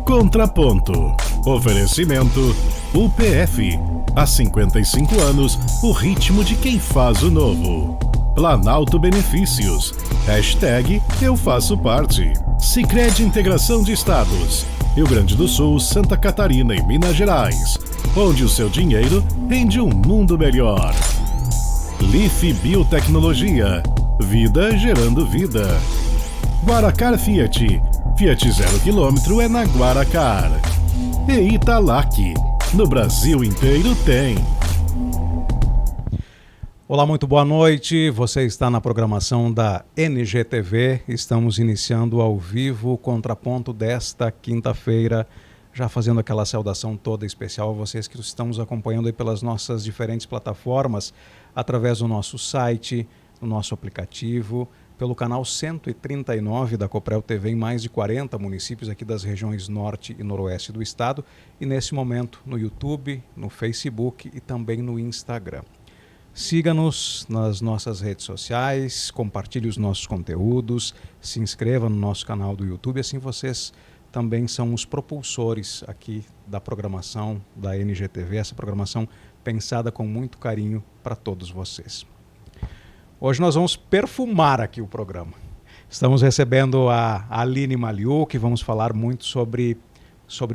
Contraponto. Oferecimento UPF. Há 55 anos, o ritmo de quem faz o novo. Planalto Benefícios. Hashtag Eu Faço Parte. Sicredi Integração de Estados. Rio Grande do Sul, Santa Catarina e Minas Gerais. Onde o seu dinheiro rende um mundo melhor. Life Biotecnologia. Vida gerando vida. Guaracar Fiat. Fiat 0 km é na Guaracar. E Italac. No Brasil inteiro tem. Olá, muito boa noite. Você está na programação da NGTV. Estamos iniciando ao vivo o Contraponto desta quinta-feira, já fazendo aquela saudação toda especial a vocês que estão nos acompanhando aí pelas nossas diferentes plataformas, através do nosso site, do nosso aplicativo, pelo canal 139 da Coprel TV em mais de 40 municípios aqui das regiões norte e noroeste do estado e nesse momento no YouTube, no Facebook e também no Instagram. Siga-nos nas nossas redes sociais, compartilhe os nossos conteúdos, se inscreva no nosso canal do YouTube, assim vocês também são os propulsores aqui da programação da NGTV, essa programação pensada com muito carinho para todos vocês. Hoje nós vamos perfumar aqui o programa. Estamos recebendo a Aline Maliuk, vamos falar muito sobre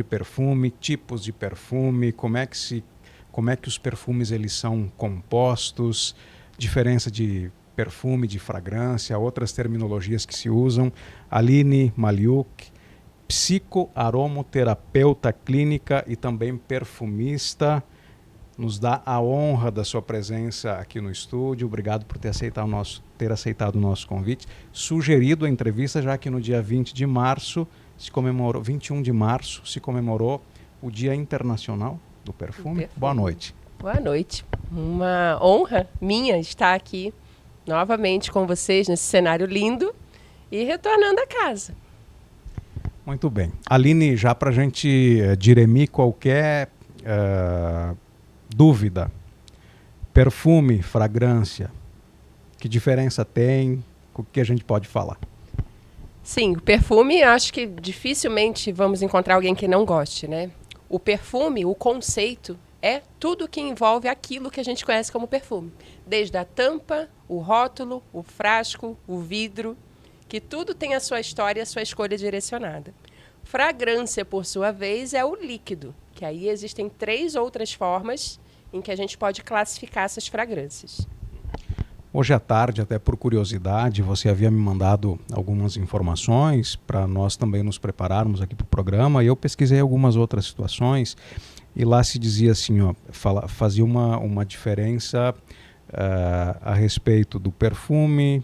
perfume, tipos de perfume, como é que os perfumes eles são compostos, diferença de perfume, de fragrância, outras terminologias que se usam. Aline Maliuk, psicoaromoterapeuta clínica e também perfumista, nos dá a honra da sua presença aqui no estúdio. Obrigado por ter aceitado o nosso convite. Sugerido a entrevista, já que no dia 21 de março se comemorou o Dia Internacional do Perfume. Boa noite. Boa noite. Uma honra minha estar aqui novamente com vocês nesse cenário lindo e retornando a casa. Muito bem. Aline, já para a gente dirimir qualquer dúvida, perfume, fragrância, que diferença tem, o que a gente pode falar? Sim, o perfume, acho que dificilmente vamos encontrar alguém que não goste, né? O perfume, o conceito, é tudo que envolve aquilo que a gente conhece como perfume. Desde a tampa, o rótulo, o frasco, o vidro, que tudo tem a sua história e a sua escolha direcionada. Fragrância, por sua vez, é o líquido, que aí existem 3 outras formas em que a gente pode classificar essas fragrâncias. Hoje à tarde, até por curiosidade, você havia me mandado algumas informações para nós também nos prepararmos aqui para o programa, e eu pesquisei algumas outras situações, e lá se dizia assim, fazia uma diferença a respeito do perfume,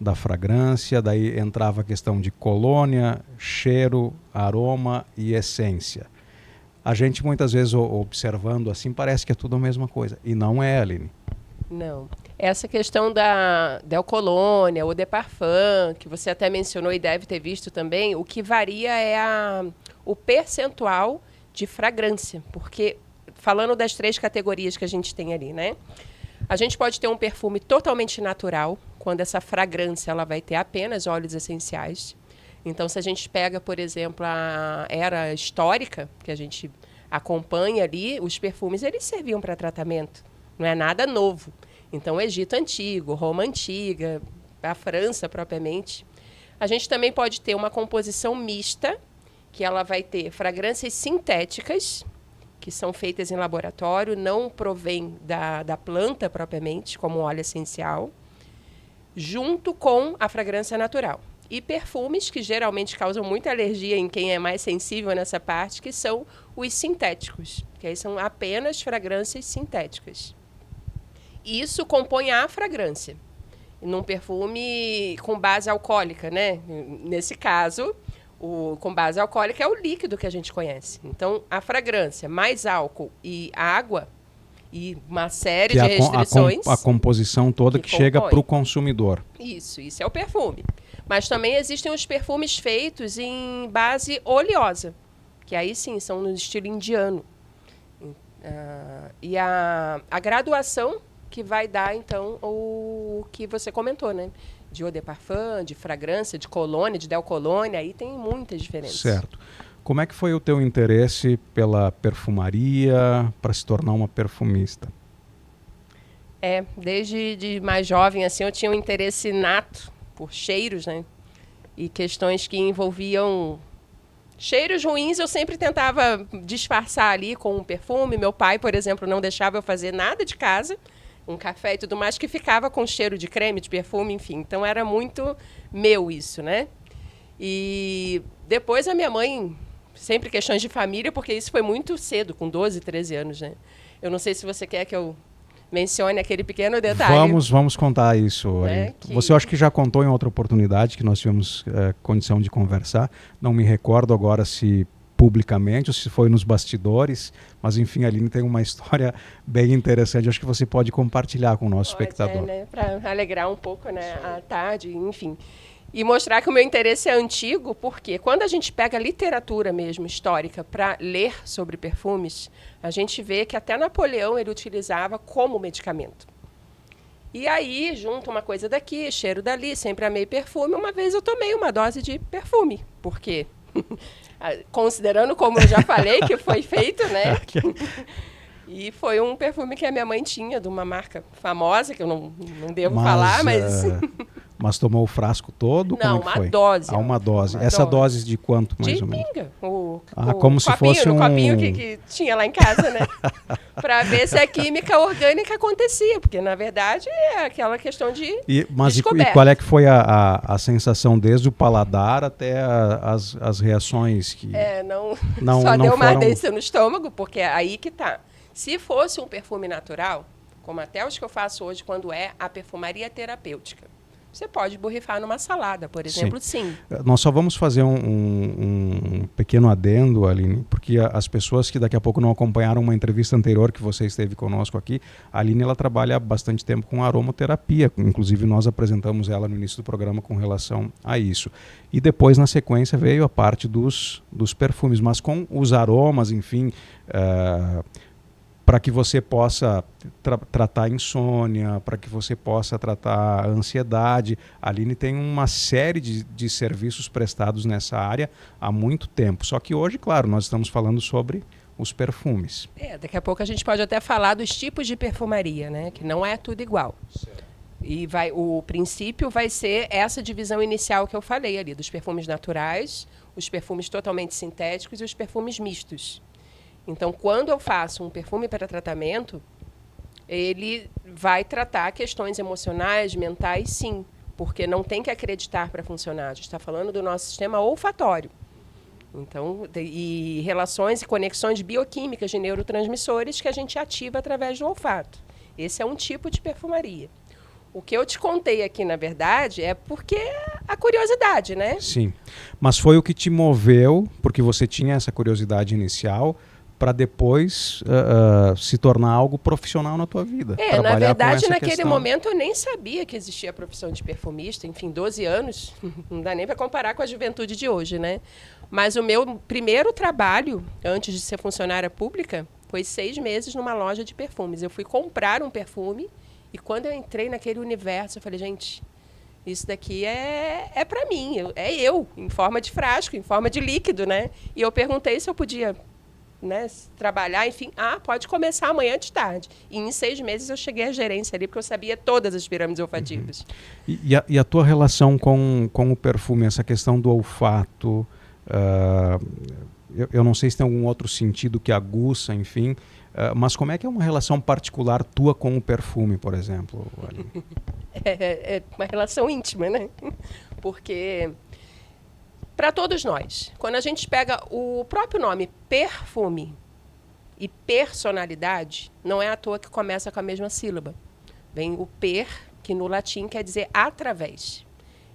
da fragrância, daí entrava a questão de colônia, cheiro, aroma e essência. A gente muitas vezes observando assim parece que é tudo a mesma coisa, e não é, Aline. Não. Essa questão da colônia ou de parfum, que você até mencionou e deve ter visto também, o que varia é o percentual de fragrância, porque falando das 3 categorias que a gente tem ali, né? A gente pode ter um perfume totalmente natural, quando essa fragrância ela vai ter apenas óleos essenciais. Então, se a gente pega, por exemplo, a era histórica, que a gente acompanha ali, os perfumes eles serviam para tratamento, não é nada novo. Então, Egito Antigo, Roma Antiga, a França propriamente. A gente também pode ter uma composição mista, que ela vai ter fragrâncias sintéticas, que são feitas em laboratório, não provém da planta propriamente, como óleo essencial, junto com a fragrância natural. E perfumes que geralmente causam muita alergia em quem é mais sensível nessa parte, que são os sintéticos, que aí são apenas fragrâncias sintéticas. Isso compõe a fragrância, num perfume com base alcoólica, né? Nesse caso, com base alcoólica é o líquido que a gente conhece. Então, a fragrância mais álcool e água e uma série de restrições. A composição toda que chega para o consumidor. Isso é o perfume. Mas também existem os perfumes feitos em base oleosa, que aí sim são no estilo indiano. E a graduação que vai dar, então, o que você comentou, né? De eau de parfum, de fragrância, de colônia, de delcolônia, aí tem muitas diferenças. Certo. Como é que foi o teu interesse pela perfumaria para se tornar uma perfumista? Desde de mais jovem, assim, eu tinha um interesse nato por cheiros, né? E questões que envolviam cheiros ruins, eu sempre tentava disfarçar ali com um perfume. Meu pai, por exemplo, não deixava eu fazer nada de casa, um café e tudo mais, que ficava com cheiro de creme, de perfume, enfim. Então era muito meu isso, né? E depois a minha mãe, sempre questões de família, porque isso foi muito cedo, com 12, 13 anos, né? Eu não sei se você quer que eu mencione aquele pequeno detalhe. Vamos contar isso. Né? Você acho que já contou em outra oportunidade que nós tivemos condição de conversar. Não me recordo agora se publicamente ou se foi nos bastidores, mas enfim, a Aline tem uma história bem interessante. Acho que você pode compartilhar com o nosso espectador. Né? Para alegrar um pouco, né, a tarde, enfim. E mostrar que o meu interesse é antigo, porque quando a gente pega literatura mesmo, histórica, para ler sobre perfumes, a gente vê que até Napoleão ele utilizava como medicamento. E aí, junto uma coisa daqui, cheiro dali, sempre amei perfume. Uma vez eu tomei uma dose de perfume. Por quê? Considerando como eu já falei que foi feito, né? E foi um perfume que a minha mãe tinha, de uma marca famosa, que eu não devo falar, mas... Mas tomou o frasco todo? Não, como é que foi? uma dose. Uma dose. Essa dose de quanto, mais ou menos? De pinga. Como se fosse um copinho que tinha lá em casa, né? Para ver se a química orgânica acontecia, porque, na verdade, é aquela questão de descoberta. E qual é que foi a sensação desde o paladar até as reações? Que só deu uma ardência no estômago, porque é aí que tá. Se fosse um perfume natural, como até os que eu faço hoje, quando é a perfumaria terapêutica, você pode borrifar numa salada, por exemplo, sim. Nós só vamos fazer um pequeno adendo, Aline, porque as pessoas que daqui a pouco não acompanharam uma entrevista anterior que você esteve conosco aqui, a Aline ela trabalha há bastante tempo com aromaterapia, inclusive nós apresentamos ela no início do programa com relação a isso. E depois, na sequência, veio a parte dos perfumes, mas com os aromas, enfim... para que você possa tratar a insônia, para que você possa tratar a ansiedade. A Aline tem uma série de serviços prestados nessa área há muito tempo. Só que hoje, claro, nós estamos falando sobre os perfumes. Daqui a pouco a gente pode até falar dos tipos de perfumaria, né? Que não é tudo igual. Certo. E o princípio vai ser essa divisão inicial que eu falei ali, dos perfumes naturais, os perfumes totalmente sintéticos e os perfumes mistos. Então, quando eu faço um perfume para tratamento, ele vai tratar questões emocionais, mentais, sim, porque não tem que acreditar para funcionar. A gente está falando do nosso sistema olfatório. Então, e relações e conexões bioquímicas de neurotransmissores que a gente ativa através do olfato. Esse é um tipo de perfumaria. O que eu te contei aqui, na verdade, é porque a curiosidade, né? Sim, mas foi o que te moveu, porque você tinha essa curiosidade inicial, para depois se tornar algo profissional na tua vida. Na verdade, naquele momento eu nem sabia que existia a profissão de perfumista. Enfim, 12 anos, não dá nem para comparar com a juventude de hoje, né? Mas o meu primeiro trabalho, antes de ser funcionária pública, foi 6 meses numa loja de perfumes. Eu fui comprar um perfume e quando eu entrei naquele universo, eu falei, gente, isso daqui é para mim, é eu, em forma de frasco, em forma de líquido, né? E eu perguntei se eu podia... trabalhar, enfim, pode começar amanhã de tarde. E em 6 meses eu cheguei à gerência ali, porque eu sabia todas as pirâmides olfativas. E a tua relação com o perfume, essa questão do olfato, eu não sei se tem algum outro sentido que aguça, enfim, mas como é que é uma relação particular tua com o perfume, por exemplo, Aline? É uma relação íntima, né? Porque... para todos nós, quando a gente pega o próprio nome perfume e personalidade, não é à toa que começa com a mesma sílaba. Vem o per, que no latim quer dizer através.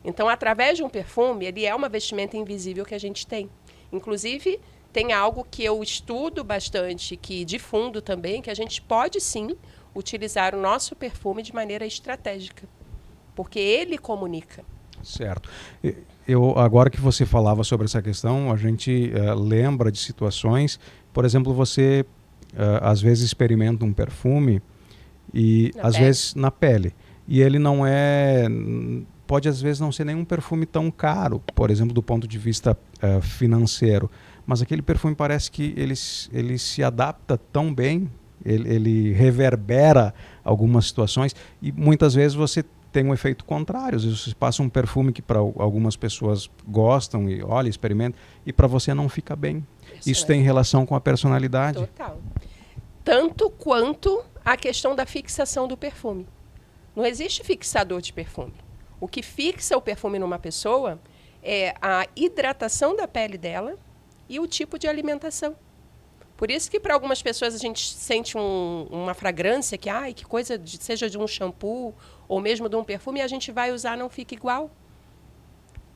Então, através de um perfume, ele é uma vestimenta invisível que a gente tem. Inclusive, tem algo que eu estudo bastante, que difundo também, que a gente pode sim utilizar o nosso perfume de maneira estratégica, porque ele comunica. Certo. Agora que você falava sobre essa questão, a gente lembra de situações, por exemplo, você às vezes experimenta um perfume E às vezes na pele. E ele não pode às vezes não ser nenhum perfume tão caro, por exemplo, do ponto de vista financeiro. Mas aquele perfume parece que ele se adapta tão bem, ele reverbera algumas situações e muitas vezes você tem um efeito contrário. Às vezes você passa um perfume que para algumas pessoas gostam e olha, experimentam, e para você não fica bem. Isso tem relação com a personalidade. Total. Tanto quanto a questão da fixação do perfume. Não existe fixador de perfume. O que fixa o perfume numa pessoa é a hidratação da pele dela e o tipo de alimentação. Por isso que para algumas pessoas a gente sente uma fragrância que, que coisa, seja de um shampoo ou mesmo de um perfume, e a gente vai usar, não fica igual.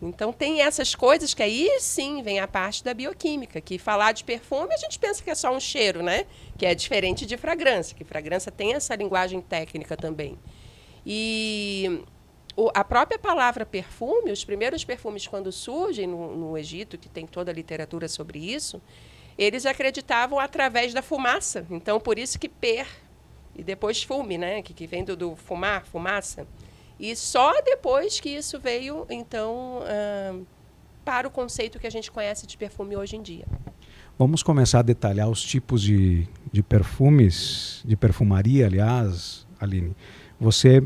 Então tem essas coisas que aí sim vem a parte da bioquímica, que falar de perfume a gente pensa que é só um cheiro, né? Que é diferente de fragrância, que fragrância tem essa linguagem técnica também. E a própria palavra perfume, os primeiros perfumes quando surgem no Egito, que tem toda a literatura sobre isso, eles acreditavam através da fumaça. Então, por isso que e depois fume, né? Que vem do fumar, fumaça. E só depois que isso veio, então, para o conceito que a gente conhece de perfume hoje em dia. Vamos começar a detalhar os tipos de perfumes, de perfumaria, aliás, Aline. Você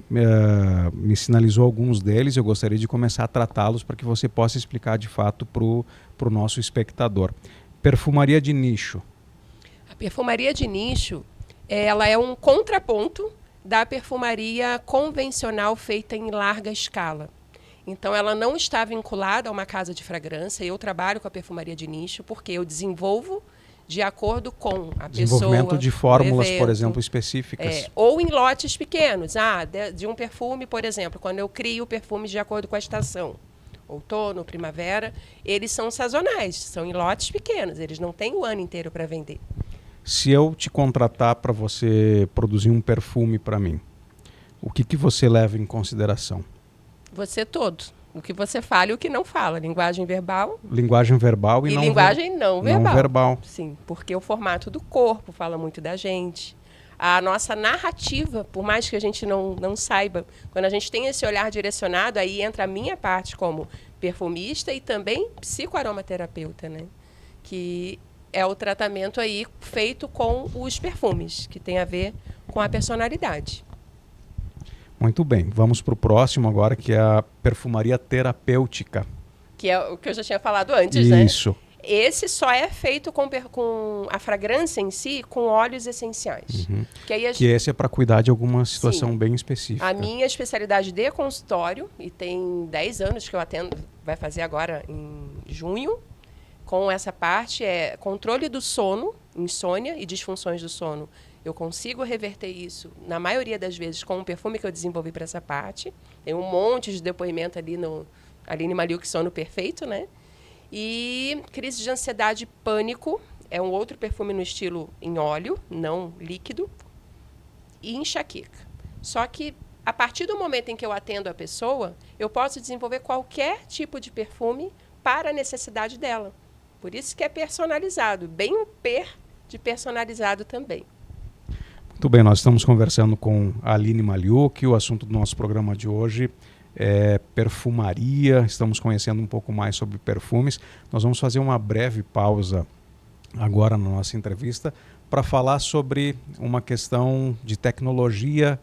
me sinalizou alguns deles, eu gostaria de começar a tratá-los para que você possa explicar de fato para o nosso espectador. Perfumaria de nicho. A perfumaria de nicho, ela é um contraponto da perfumaria convencional feita em larga escala. Então, ela não está vinculada a uma casa de fragrância. Eu trabalho com a perfumaria de nicho porque eu desenvolvo de acordo com a desenvolvimento pessoa, de fórmulas, evento, por exemplo, específicas. Ou em lotes pequenos. De um perfume, por exemplo, quando eu crio perfumes de acordo com a estação, outono, primavera, eles são sazonais, são em lotes pequenos, eles não têm o ano inteiro para vender. Se eu te contratar para você produzir um perfume para mim, o que você leva em consideração? Você todo. O que você fala e o que não fala. Linguagem verbal. Linguagem verbal e não linguagem não verbal. Não verbal. Sim, porque o formato do corpo fala muito da gente. A nossa narrativa, por mais que a gente não saiba, quando a gente tem esse olhar direcionado, aí entra a minha parte como perfumista e também psicoaromaterapeuta, né? Que é o tratamento aí feito com os perfumes, que tem a ver com a personalidade. Muito bem, vamos para o próximo agora, que é a perfumaria terapêutica. Que é o que eu já tinha falado antes, né? Isso. Esse só é feito com a fragrância em si, com óleos essenciais. Uhum. Que esse é para cuidar de alguma situação bem específica. A minha especialidade de consultório, e tem 10 anos que eu atendo, vai fazer agora em junho, com essa parte é controle do sono, insônia e disfunções do sono. Eu consigo reverter isso, na maioria das vezes, com um perfume que eu desenvolvi para essa parte. Tem um monte de depoimento ali no Aline Maluk, Sono Perfeito, né? E crise de ansiedade e pânico, é um outro perfume no estilo em óleo, não líquido, e enxaqueca. Só que, a partir do momento em que eu atendo a pessoa, eu posso desenvolver qualquer tipo de perfume para a necessidade dela. Por isso que é personalizado, bem um de personalizado também. Muito bem, nós estamos conversando com a Aline Maluk. O assunto do nosso programa de hoje é perfumaria. Estamos conhecendo um pouco mais sobre perfumes. Nós vamos fazer uma breve pausa agora na nossa entrevista para falar sobre uma questão de tecnologia,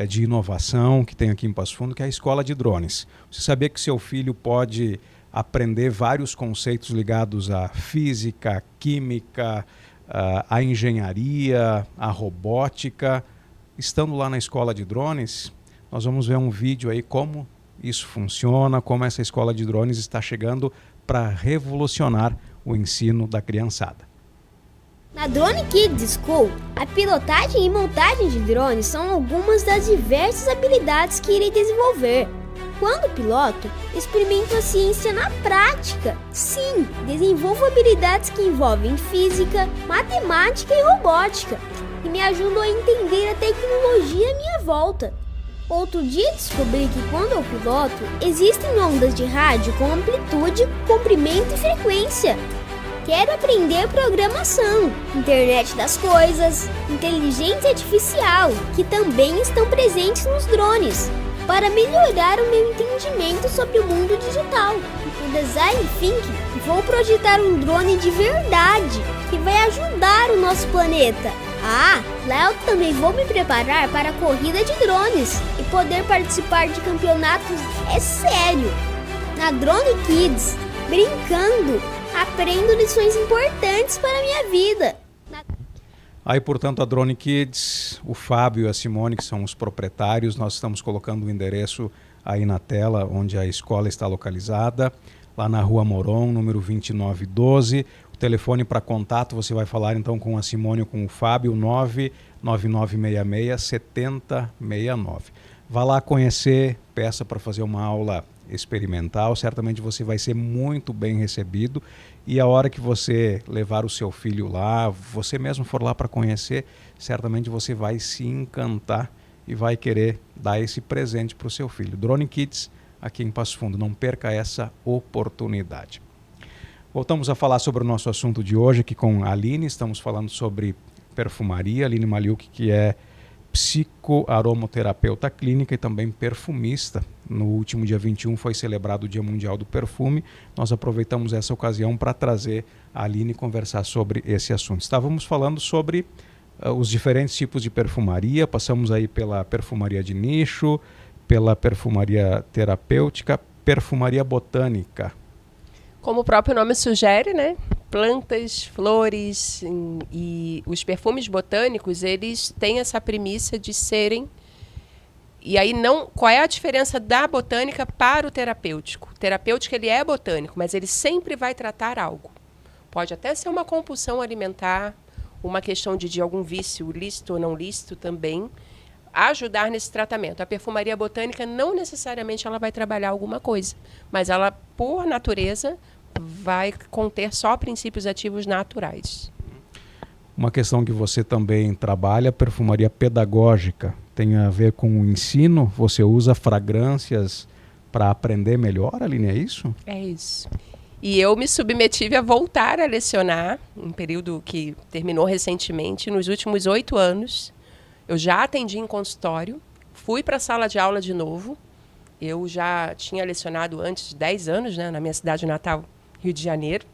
de inovação que tem aqui em Passo Fundo, que é a Escola de Drones. Você sabia que seu filho pode aprender vários conceitos ligados à física, à química, a engenharia, a robótica, estando lá na Escola de Drones? Nós vamos ver um vídeo aí como isso funciona, como essa Escola de Drones está chegando para revolucionar o ensino da criançada. Na Drone Kids School, a pilotagem e montagem de drones são algumas das diversas habilidades que irei desenvolver. Quando piloto, experimento a ciência na prática. Sim, desenvolvo habilidades que envolvem física, matemática e robótica, e me ajudam a entender a tecnologia à minha volta. Outro dia descobri que quando eu piloto, existem ondas de rádio com amplitude, comprimento e frequência. Quero aprender programação, internet das coisas, inteligência artificial, que também estão presentes nos drones, para melhorar o meu entendimento sobre o mundo digital. No Design Thinking, vou projetar um drone de verdade, que vai ajudar o nosso planeta. Lá eu também vou me preparar para a corrida de drones e poder participar de campeonatos, é sério. Na Drone Kids, brincando, aprendo lições importantes para a minha vida. Aí, portanto, a Drone Kids, o Fábio e a Simone, que são os proprietários, nós estamos colocando o endereço aí na tela, onde a escola está localizada, lá na Rua Moron, número 2912. O telefone para contato, você vai falar então com a Simone ou com o Fábio, 99966-7069. Vá lá conhecer, peça para fazer uma aula experimental, certamente você vai ser muito bem recebido, e a hora que você levar o seu filho lá, você mesmo for lá para conhecer, certamente você vai se encantar e vai querer dar esse presente para o seu filho. Drone Kids, aqui em Passo Fundo, não perca essa oportunidade. Voltamos a falar sobre o nosso assunto de hoje aqui com a Aline. Estamos falando sobre perfumaria. Aline Maliuk, que é psicoaromoterapeuta clínica e também perfumista. No último dia 21 foi celebrado o Dia Mundial do Perfume. Nós aproveitamos essa ocasião para trazer a Aline e conversar sobre esse assunto. Estávamos falando sobre os diferentes tipos de perfumaria. Passamos aí pela perfumaria de nicho, pela perfumaria terapêutica, perfumaria botânica. Como o próprio nome sugere, né? Plantas, flores e os perfumes botânicos, eles têm essa premissa de serem... E aí, qual é a diferença da botânica para o terapêutico? O terapêutico, ele é botânico, mas ele sempre vai tratar algo. Pode até ser uma compulsão alimentar, uma questão de algum vício lícito ou não lícito também, ajudar nesse tratamento. A perfumaria botânica não necessariamente ela vai trabalhar alguma coisa, mas ela, por natureza, vai conter só princípios ativos naturais. Uma questão que você também trabalha, perfumaria pedagógica, tem a ver com o ensino? Você usa fragrâncias para aprender melhor, Aline, é isso? É isso. E eu me submeti a voltar a lecionar, um período que terminou recentemente, nos últimos 8 anos. Eu já atendi em consultório, fui para a sala de aula de novo. Eu já tinha lecionado antes de 10 anos, né, na minha cidade natal, Rio de Janeiro.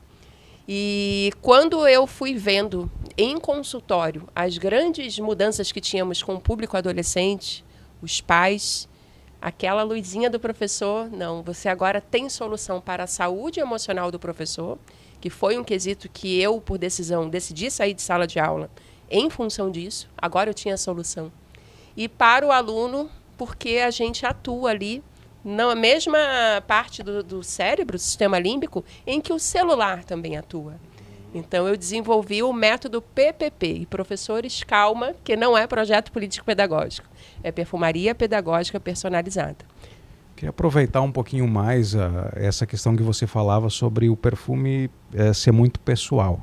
E quando eu fui vendo em consultório as grandes mudanças que tínhamos com o público adolescente, os pais, aquela luzinha do professor, não, você agora tem solução para a saúde emocional do professor, que foi um quesito que eu, por decisão, decidi sair de sala de aula em função disso, agora eu tinha a solução. E para o aluno, porque a gente atua ali na mesma parte do cérebro, sistema límbico, em que o celular também atua. Então, eu desenvolvi o método PPP, e professores, calma, que não é projeto político-pedagógico, é perfumaria pedagógica personalizada. Queria aproveitar um pouquinho mais essa questão que você falava sobre o perfume ser muito pessoal.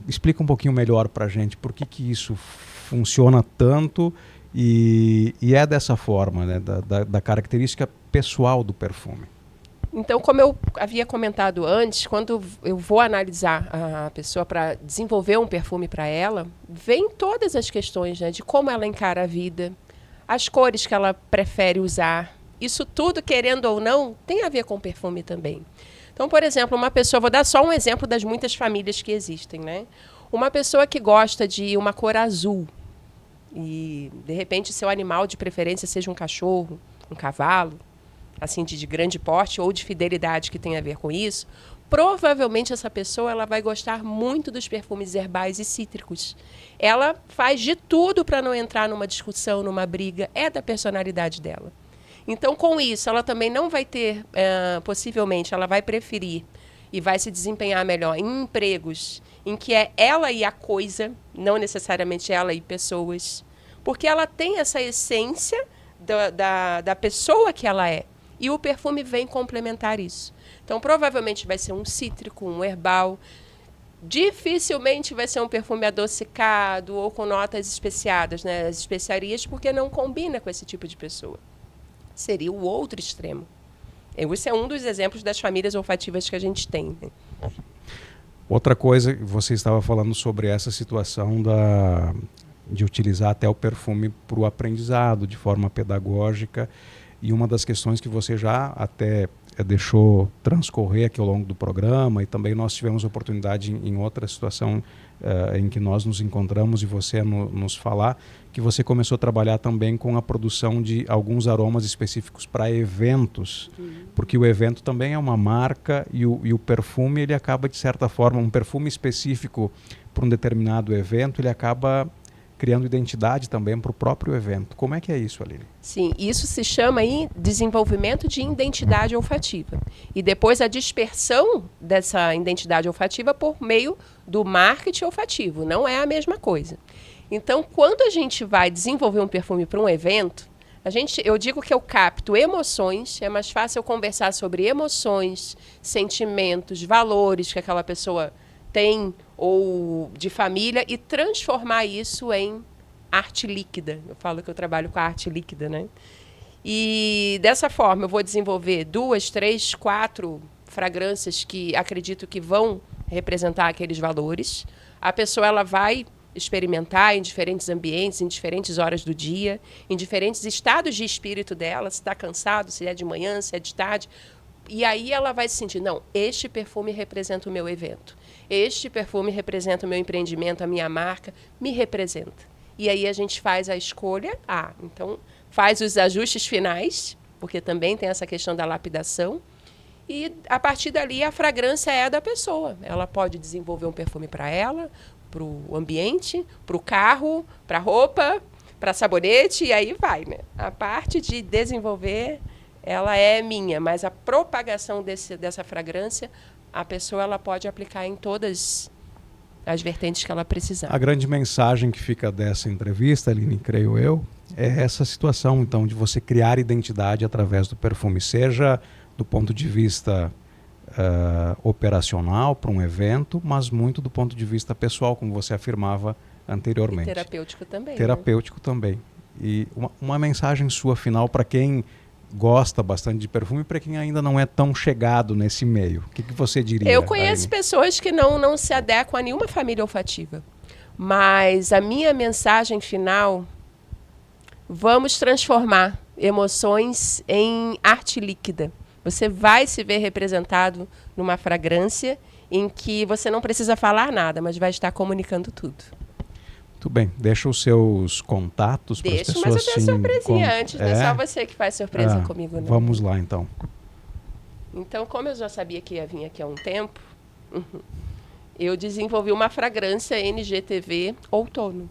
Explica um pouquinho melhor para a gente por que isso funciona tanto e é dessa forma, né, da característica pessoal do perfume. Então, como eu havia comentado antes, quando eu vou analisar a pessoa para desenvolver um perfume para ela, vem todas as questões, né, de como ela encara a vida, as cores que ela prefere usar. Isso tudo, querendo ou não, tem a ver com perfume também. Então, por exemplo, uma pessoa, vou dar só um exemplo das muitas famílias que existem, né? Uma pessoa que gosta de uma cor azul e, de repente, seu animal de preferência seja um cachorro, um cavalo, assim, de grande porte ou de fidelidade que tem a ver com isso, provavelmente essa pessoa ela vai gostar muito dos perfumes herbais e cítricos. Ela faz de tudo para não entrar numa discussão, numa briga, é da personalidade dela. Então, com isso, ela também não vai ter, possivelmente, ela vai preferir e vai se desempenhar melhor em empregos em que é ela e a coisa, não necessariamente ela e pessoas, porque ela tem essa essência da pessoa que ela é. E o perfume vem complementar isso. Então, provavelmente vai ser um cítrico, um herbal. Dificilmente vai ser um perfume adocicado ou com notas especiadas, né? As especiarias, porque não combina com esse tipo de pessoa. Seria o outro extremo. Esse é um dos exemplos das famílias olfativas que a gente tem, né? Outra coisa, você estava falando sobre essa situação de utilizar até o perfume para o aprendizado, de forma pedagógica, e uma das questões que você já até deixou transcorrer aqui ao longo do programa, e também nós tivemos oportunidade em outra situação em que nós nos encontramos e você nos falar, que você começou a trabalhar também com a produção de alguns aromas específicos para eventos, porque o evento também é uma marca e o perfume, ele acaba, de certa forma, um perfume específico para um determinado evento, ele acaba criando identidade também para o próprio evento. Como é que é isso, Aline? Sim, isso se chama aí desenvolvimento de identidade olfativa. E depois a dispersão dessa identidade olfativa por meio do marketing olfativo. Não é a mesma coisa. Então, quando a gente vai desenvolver um perfume para um evento, eu digo que eu capto emoções, é mais fácil eu conversar sobre emoções, sentimentos, valores que aquela pessoa tem ou de família e transformar isso em arte líquida. Eu falo que eu trabalho com a arte líquida, né? E dessa forma eu vou desenvolver 2, 3, 4 fragrâncias que acredito que vão representar aqueles valores. A pessoa ela vai experimentar em diferentes ambientes, em diferentes horas do dia, em diferentes estados de espírito dela, se está cansado, se é de manhã, se é de tarde. E aí ela vai se sentir, não, este perfume representa o meu evento. Este perfume representa o meu empreendimento, a minha marca, me representa. E aí a gente faz a escolha, então faz os ajustes finais, porque também tem essa questão da lapidação, e a partir dali a fragrância é da pessoa. Ela pode desenvolver um perfume para ela, para o ambiente, para o carro, para a roupa, para sabonete, e aí vai, né? A parte de desenvolver, ela é minha, mas a propagação dessa fragrância, a pessoa ela pode aplicar em todas as vertentes que ela precisar. A grande mensagem que fica dessa entrevista, Aline, creio eu, é essa situação, então, de você criar identidade através do perfume, seja do ponto de vista operacional para um evento, mas muito do ponto de vista pessoal, como você afirmava anteriormente. E terapêutico também. Terapêutico, né? Também. E uma mensagem sua final para quem gosta bastante de perfume e para quem ainda não é tão chegado nesse meio. O que você diria? Eu conheço pessoas que não se adequam a nenhuma família olfativa. Mas a minha mensagem final, vamos transformar emoções em arte líquida. Você vai se ver representado numa fragrância em que você não precisa falar nada, mas vai estar comunicando tudo. Muito bem. Deixa os seus contatos para as pessoas. Mas eu tenho surpresinha antes, não é só você que faz surpresa comigo, não. Vamos lá, então. Então, como eu já sabia que ia vir aqui há um tempo, eu desenvolvi uma fragrância NGTV outono.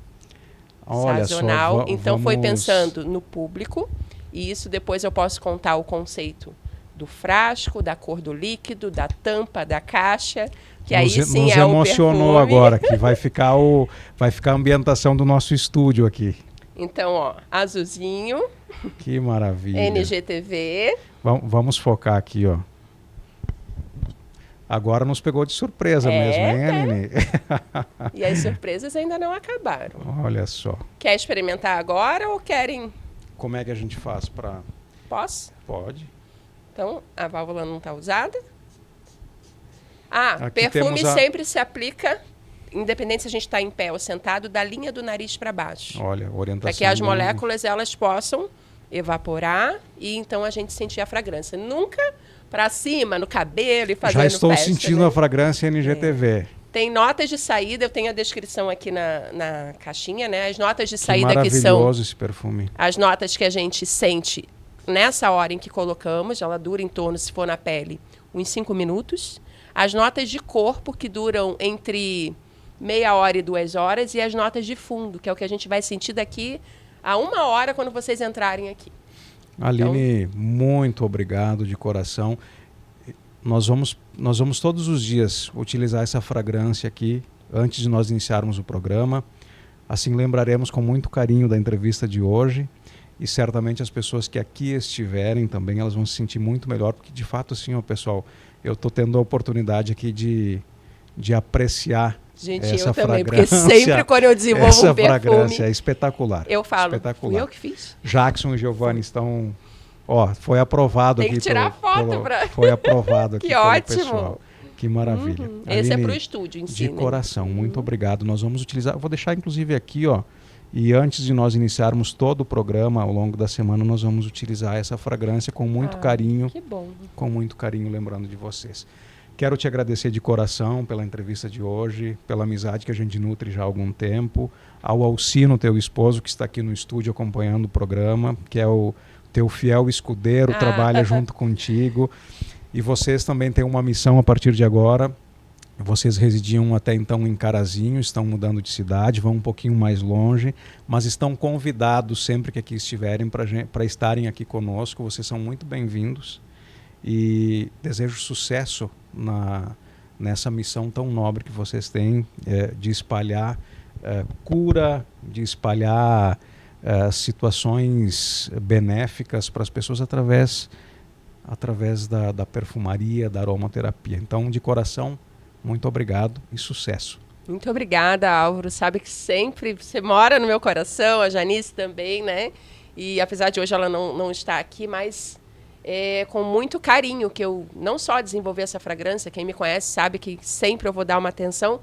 Olha sazonal. Só, então, foi pensando no público, e isso depois eu posso contar o conceito do frasco, da cor do líquido, da tampa, da caixa, que aí sim é o perfume. Nos emocionou agora, que vai ficar a ambientação do nosso estúdio aqui. Então, ó, azulzinho. Que maravilha. NGTV. Vamos focar aqui, ó. Agora nos pegou de surpresa mesmo, hein, Aline? E as surpresas ainda não acabaram. Olha só. Quer experimentar agora ou querem? Como é que a gente faz para... Posso? Pode. Então, a válvula não está usada. Aqui perfume sempre se aplica, independente se a gente está em pé ou sentado, da linha do nariz para baixo. Olha, orientação. Para que as moléculas elas possam evaporar e então a gente sentir a fragrância. Nunca para cima, no cabelo e fazendo Já estou festa, sentindo, né? A fragrância NGTV. Tem notas de saída, eu tenho a descrição aqui na caixinha, né? As notas de saída que são... Maravilhoso esse perfume. As notas que a gente sente nessa hora em que colocamos, ela dura em torno, se for na pele, uns 5 minutos. As notas de corpo, que duram entre meia hora e 2 horas. E as notas de fundo, que é o que a gente vai sentir daqui a 1 hora quando vocês entrarem aqui. Aline, então, muito obrigado de coração. Nós vamos todos os dias utilizar essa fragrância aqui, antes de nós iniciarmos o programa. Assim lembraremos com muito carinho da entrevista de hoje. E certamente as pessoas que aqui estiverem também, elas vão se sentir muito melhor, porque de fato, assim, ó, pessoal, eu estou tendo a oportunidade aqui de apreciar essa também, fragrância. Porque sempre quando eu desenvolvo um perfume... Essa fragrância é espetacular. Eu falo, espetacular. Fui eu que fiz. Jackson e Giovanni estão... Ó, foi aprovado Tem aqui que tirar foto foi aprovado aqui que pelo ótimo. pessoal. Que maravilha. Esse Aline, é para o estúdio em si, de coração, muito obrigado. Nós vamos utilizar, vou deixar inclusive aqui, ó, e antes de nós iniciarmos todo o programa, ao longo da semana, nós vamos utilizar essa fragrância com muito carinho. Que bom. Com muito carinho, lembrando de vocês. Quero te agradecer de coração pela entrevista de hoje, pela amizade que a gente nutre já há algum tempo, ao Alcino, teu esposo, que está aqui no estúdio acompanhando o programa, que é o teu fiel escudeiro, trabalha junto contigo. E vocês também têm uma missão a partir de agora. Vocês residiam até então em Carazinho, estão mudando de cidade, vão um pouquinho mais longe, mas estão convidados sempre que aqui estiverem para estarem aqui conosco. Vocês são muito bem-vindos e desejo sucesso nessa missão tão nobre que vocês têm de espalhar cura, de espalhar situações benéficas para as pessoas através da perfumaria, da aromaterapia. Então, de coração, muito obrigado e sucesso. Muito obrigada, Álvaro. Sabe que sempre você mora no meu coração, a Janice também, né? E apesar de hoje ela não estar aqui, mas com muito carinho que eu não só desenvolvi essa fragrância, quem me conhece sabe que sempre eu vou dar uma atenção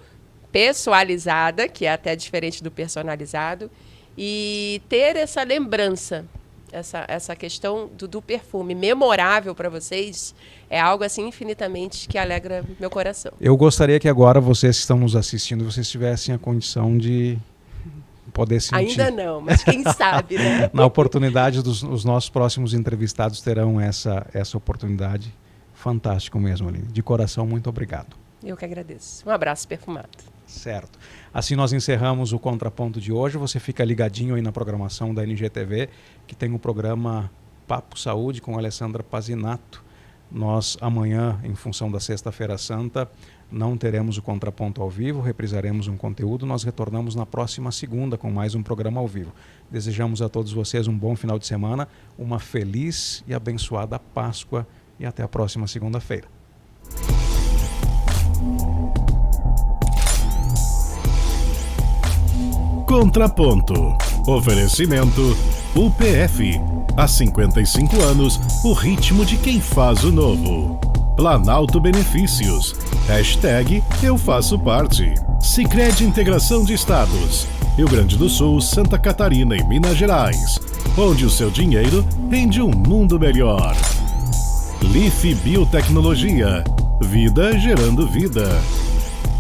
pessoalizada, que é até diferente do personalizado, e ter essa lembrança, essa questão do perfume memorável para vocês é algo assim infinitamente que alegra meu coração. Eu gostaria que agora vocês que estão nos assistindo, vocês tivessem a condição de poder sentir. Ainda não, mas quem sabe, né? Na oportunidade, os nossos próximos entrevistados terão essa oportunidade. Fantástico mesmo, Aline. De coração, muito obrigado. Eu que agradeço. Um abraço perfumado. Certo. Assim nós encerramos o Contraponto de hoje. Você fica ligadinho aí na programação da NGTV, que tem o programa Papo Saúde com a Alessandra Pazinato. Nós amanhã, em função da Sexta-feira Santa, não teremos o Contraponto ao vivo, reprisaremos um conteúdo. Nós retornamos na próxima segunda com mais um programa ao vivo. Desejamos a todos vocês um bom final de semana, uma feliz e abençoada Páscoa e até a próxima segunda-feira. Contraponto. Oferecimento UPF. Há 55 anos, o ritmo de quem faz o novo. Planalto Benefícios. Hashtag Eu Faço Parte. Sicredi Integração de Estados. Rio Grande do Sul, Santa Catarina e Minas Gerais. Onde o seu dinheiro rende um mundo melhor. Life Biotecnologia. Vida gerando vida.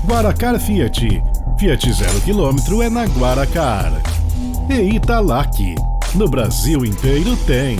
Guaracar Fiat. Fiat 0 km é na Guaracar. E Italac. No Brasil inteiro tem.